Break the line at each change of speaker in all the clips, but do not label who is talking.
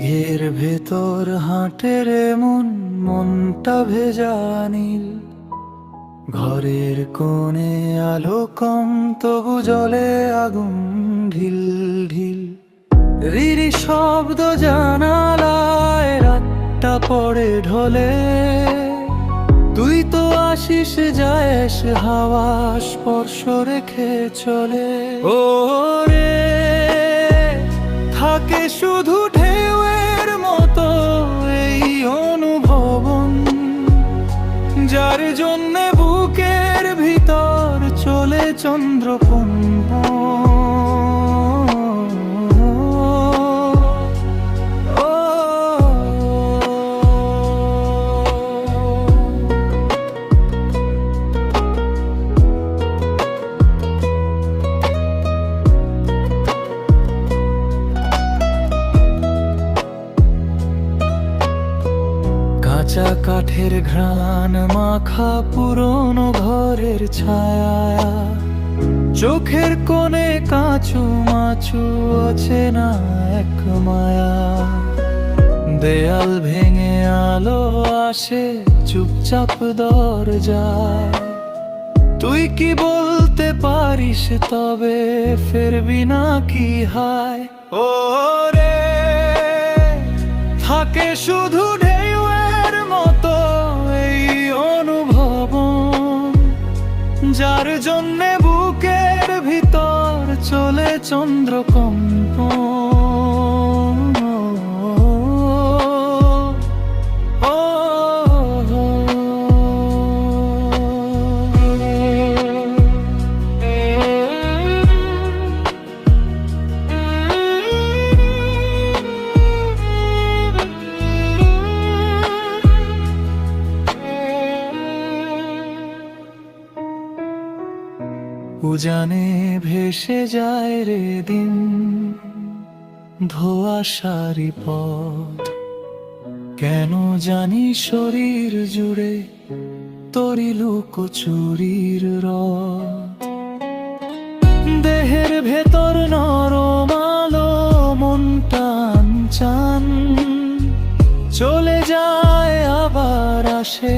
মেঘের ভেতর হাঁটে রে মনটা ভেজা নীল। ঘরের কোণে আলো কম, তবু জলে আগুন ঢিল ঢিল। রিরি শব্দ জানালায়, রাতটা পড়ে ঢলে। তুই তো আসিস যাস, হাওয়া স্পর্শ রেখে চলে। ও রে থাকে শুধু ঢেউয়ের মতো এই অনুভবন, যার জন্যে বুকের ভিতর চলে চন্দ্রকম্পন। কাঁচা কাঠের ঘ্রাণ মাখা পুরনো ঘরের ছায়া, চোখের কোণে কাঁচু মাছু অচেনা এক মায়া। দেয়াল ভেঙে আলো আসে চুপচাপ দরজায়। তুই কি বলতে পারিস তবে, ফিরবি না কি হায়? ও রে থাকে শুধু ঢেউয়ের মতো এই অনুভবন, যার জন্যে বুকের ভিতর চলে চন্দ্রকম্পন। উজানে ভেসে যায় রে দিন, ধোয়া সারি পথ। কেন জানি শরীর জুড়ে তোরি লুকোচুরির রথ। দেহের ভেতর নরম আলো, মনটা আনচান। চলে যায় আবার আসে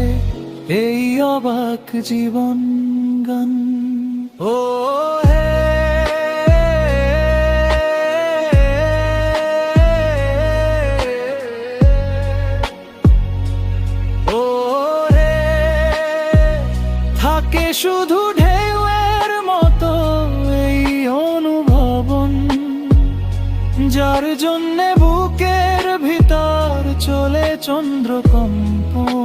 এই অবাক জীবন গান। ও হে ও রে থাকে শুধু ঢেউয়ের মতো এই অনুভবন, যার জন্যে বুকের ভিতর চলে চন্দ্রকম্পন।